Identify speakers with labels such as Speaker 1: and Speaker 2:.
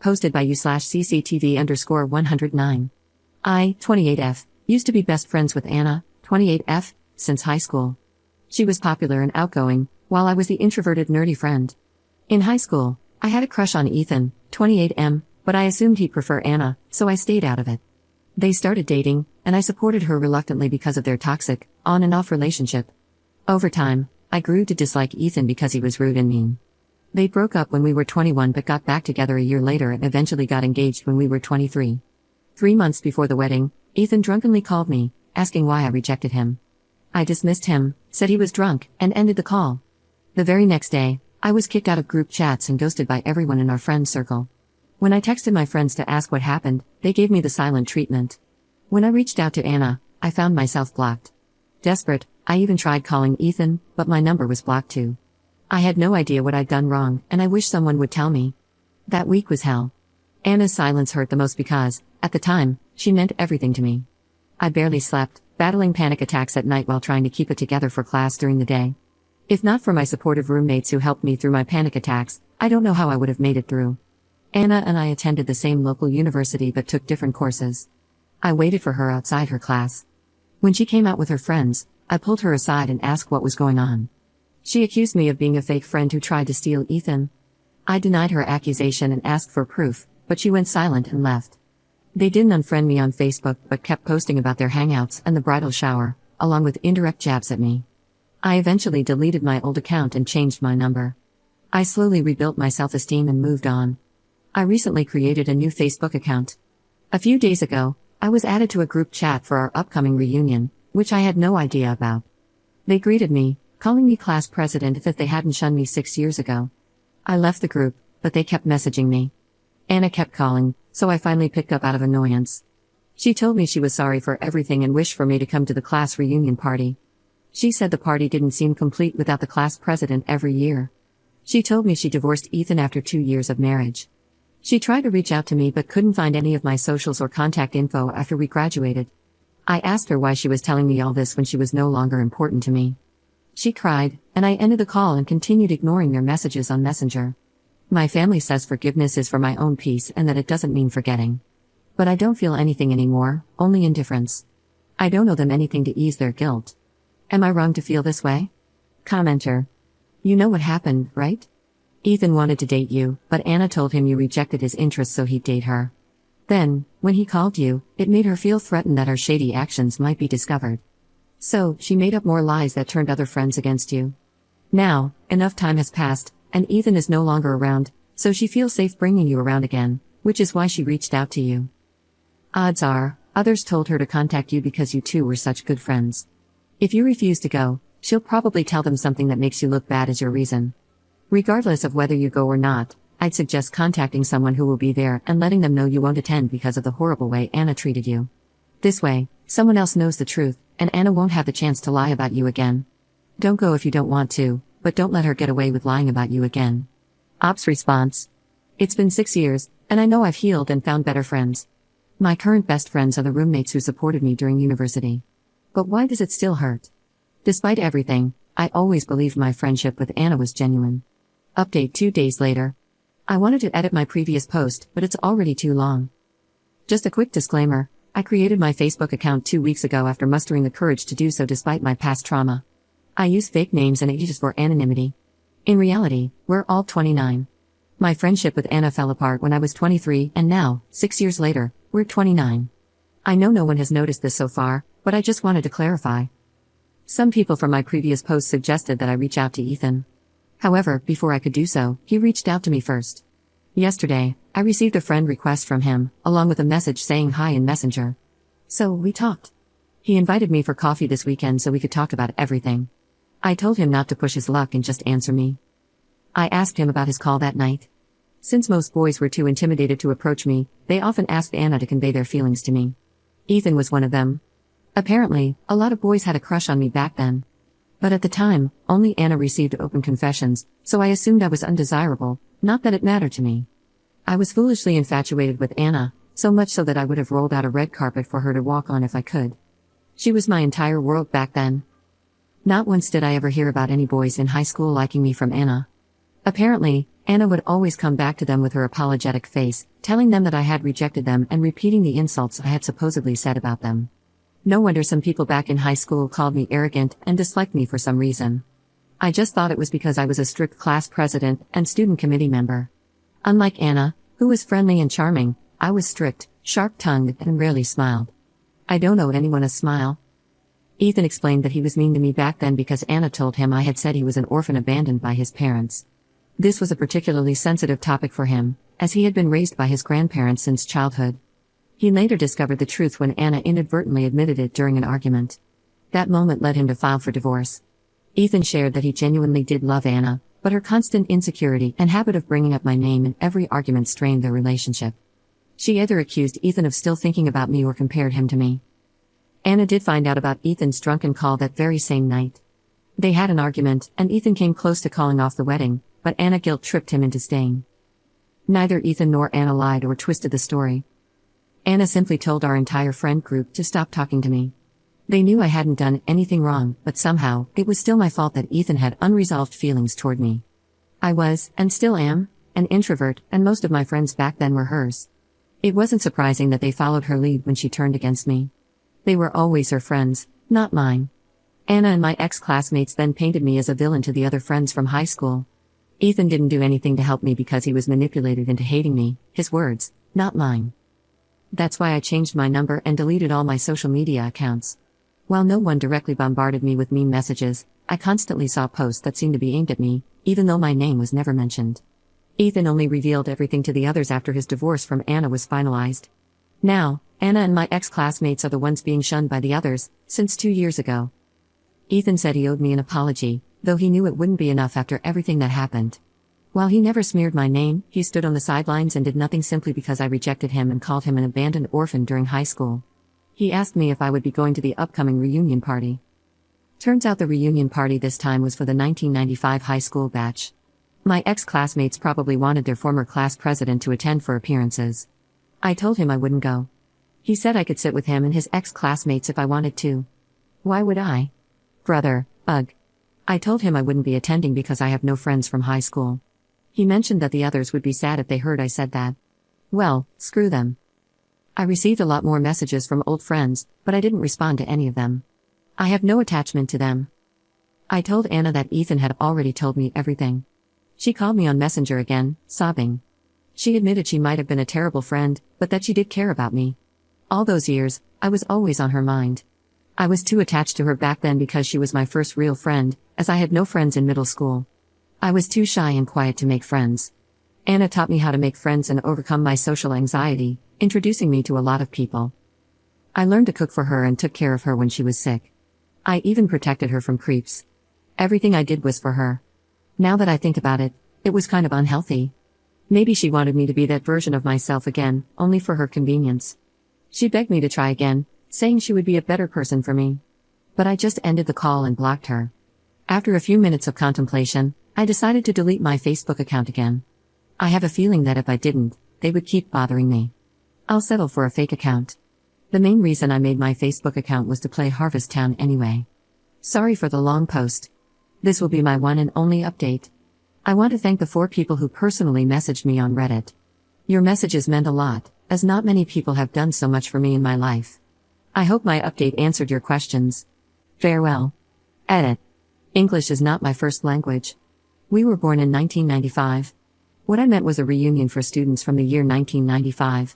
Speaker 1: Posted by you/CCTV_109. I, 28F, used to be best friends with Anna, 28F, since high school. She was popular and outgoing, while I was the introverted nerdy friend. In high school, I had a crush on Ethan, 28M, but I assumed he'd prefer Anna, so I stayed out of it. They started dating, and I supported her reluctantly because of their toxic, on and off relationship. Over time, I grew to dislike Ethan because he was rude and mean. They broke up when we were 21 but got back together a year later and eventually got engaged when we were 23. 3 months before the wedding, Ethan drunkenly called me, asking why I rejected him. I dismissed him, said he was drunk, and ended the call. The very next day, I was kicked out of group chats and ghosted by everyone in our friend circle. When I texted my friends to ask what happened, they gave me the silent treatment. When I reached out to Anna, I found myself blocked. Desperate, I even tried calling Ethan, but my number was blocked too. I had no idea what I'd done wrong, and I wish someone would tell me. That week was hell. Anna's silence hurt the most because, at the time, she meant everything to me. I barely slept, battling panic attacks at night while trying to keep it together for class during the day. If not for my supportive roommates who helped me through my panic attacks, I don't know how I would have made it through. Anna and I attended the same local university but took different courses. I waited for her outside her class. When she came out with her friends, I pulled her aside and asked what was going on. She accused me of being a fake friend who tried to steal Ethan. I denied her accusation and asked for proof, but she went silent and left. They didn't unfriend me on Facebook but kept posting about their hangouts and the bridal shower, along with indirect jabs at me. I eventually deleted my old account and changed my number. I slowly rebuilt my self-esteem and moved on. I recently created a new Facebook account. A few days ago, I was added to a group chat for our upcoming reunion, which I had no idea about. They greeted me, calling me class president if they hadn't shunned me 6 years ago. I left the group, but they kept messaging me. Anna kept calling, so I finally picked up out of annoyance. She told me she was sorry for everything and wished for me to come to the class reunion party. She said the party didn't seem complete without the class president every year. She told me she divorced Ethan after 2 years of marriage. She tried to reach out to me but couldn't find any of my socials or contact info after we graduated. I asked her why she was telling me all this when she was no longer important to me. She cried, and I ended the call and continued ignoring their messages on Messenger. My family says forgiveness is for my own peace and that it doesn't mean forgetting. But I don't feel anything anymore, only indifference. I don't owe them anything to ease their guilt. Am I wrong to feel this way? Commenter. You know what happened, right? Ethan wanted to date you, but Anna told him you rejected his interests so he'd date her. Then, when he called you, it made her feel threatened that her shady actions might be discovered. So, she made up more lies that turned other friends against you. Now, enough time has passed, and Ethan is no longer around, so she feels safe bringing you around again, which is why she reached out to you. Odds are, others told her to contact you because you two were such good friends. If you refuse to go, she'll probably tell them something that makes you look bad as your reason. Regardless of whether you go or not, I'd suggest contacting someone who will be there and letting them know you won't attend because of the horrible way Anna treated you. This way, someone else knows the truth, and Anna won't have the chance to lie about you again. Don't go if you don't want to, but don't let her get away with lying about you again. Ops response. It's been 6 years, and I know I've healed and found better friends. My current best friends are the roommates who supported me during university. But why does it still hurt? Despite everything, I always believed my friendship with Anna was genuine. Update 2 days later. I wanted to edit my previous post, but it's already too long. Just a quick disclaimer, I created my Facebook account 2 weeks ago after mustering the courage to do so despite my past trauma. I use fake names and ages for anonymity. In reality, we're all 29. My friendship with Anna fell apart when I was 23 and now, 6 years later, we're 29. I know no one has noticed this so far, but I just wanted to clarify. Some people from my previous post suggested that I reach out to Ethan. However, before I could do so, he reached out to me first. Yesterday, I received a friend request from him, along with a message saying hi in Messenger. So, we talked. He invited me for coffee this weekend so we could talk about everything. I told him not to push his luck and just answer me. I asked him about his call that night. Since most boys were too intimidated to approach me, they often asked Anna to convey their feelings to me. Ethan was one of them. Apparently, a lot of boys had a crush on me back then. But at the time, only Anna received open confessions, so I assumed I was undesirable, not that it mattered to me. I was foolishly infatuated with Anna, so much so that I would have rolled out a red carpet for her to walk on if I could. She was my entire world back then. Not once did I ever hear about any boys in high school liking me from Anna. Apparently, Anna would always come back to them with her apologetic face, telling them that I had rejected them and repeating the insults I had supposedly said about them. No wonder some people back in high school called me arrogant and disliked me for some reason. I just thought it was because I was a strict class president and student committee member. Unlike Anna, who was friendly and charming, I was strict, sharp-tongued, and rarely smiled. I don't owe anyone a smile. Ethan explained that he was mean to me back then because Anna told him I had said he was an orphan abandoned by his parents. This was a particularly sensitive topic for him, as he had been raised by his grandparents since childhood. He later discovered the truth when Anna inadvertently admitted it during an argument. That moment led him to file for divorce. Ethan shared that he genuinely did love Anna, but her constant insecurity and habit of bringing up my name in every argument strained their relationship. She either accused Ethan of still thinking about me or compared him to me. Anna did find out about Ethan's drunken call that very same night. They had an argument, and Ethan came close to calling off the wedding, but Anna guilt-tripped him into staying. Neither Ethan nor Anna lied or twisted the story. Anna simply told our entire friend group to stop talking to me. They knew I hadn't done anything wrong, but somehow, it was still my fault that Ethan had unresolved feelings toward me. I was, and still am, an introvert, and most of my friends back then were hers. It wasn't surprising that they followed her lead when she turned against me. They were always her friends, not mine. Anna and my ex-classmates then painted me as a villain to the other friends from high school. Ethan didn't do anything to help me because he was manipulated into hating me, his words, not mine. That's why I changed my number and deleted all my social media accounts. While no one directly bombarded me with mean messages, I constantly saw posts that seemed to be aimed at me, even though my name was never mentioned. Ethan only revealed everything to the others after his divorce from Anna was finalized. Now, Anna and my ex-classmates are the ones being shunned by the others, since 2 years ago. Ethan said he owed me an apology, though he knew it wouldn't be enough after everything that happened. While he never smeared my name, he stood on the sidelines and did nothing simply because I rejected him and called him an abandoned orphan during high school. He asked me if I would be going to the upcoming reunion party. Turns out the reunion party this time was for the 1995 high school batch. My ex-classmates probably wanted their former class president to attend for appearances. I told him I wouldn't go. He said I could sit with him and his ex-classmates if I wanted to. Why would I? Brother, ugh. I told him I wouldn't be attending because I have no friends from high school. He mentioned that the others would be sad if they heard I said that. Well, screw them. I received a lot more messages from old friends, but I didn't respond to any of them. I have no attachment to them. I told Anna that Ethan had already told me everything. She called me on Messenger again, sobbing. She admitted she might have been a terrible friend, but that she did care about me. All those years, I was always on her mind. I was too attached to her back then because she was my first real friend, as I had no friends in middle school. I was too shy and quiet to make friends. Anna taught me how to make friends and overcome my social anxiety, introducing me to a lot of people. I learned to cook for her and took care of her when she was sick. I even protected her from creeps. Everything I did was for her. Now that I think about it, it was kind of unhealthy. Maybe she wanted me to be that version of myself again, only for her convenience. She begged me to try again, saying she would be a better person for me. But I just ended the call and blocked her. After a few minutes of contemplation, I decided to delete my Facebook account again. I have a feeling that if I didn't, they would keep bothering me. I'll settle for a fake account. The main reason I made my Facebook account was to play Harvest Town anyway. Sorry for the long post. This will be my one and only update. I want to thank the 4 people who personally messaged me on Reddit. Your messages meant a lot, as not many people have done so much for me in my life. I hope my update answered your questions. Farewell. Edit. English is not my first language. We were born in 1995. What I meant was a reunion for students from the year 1995.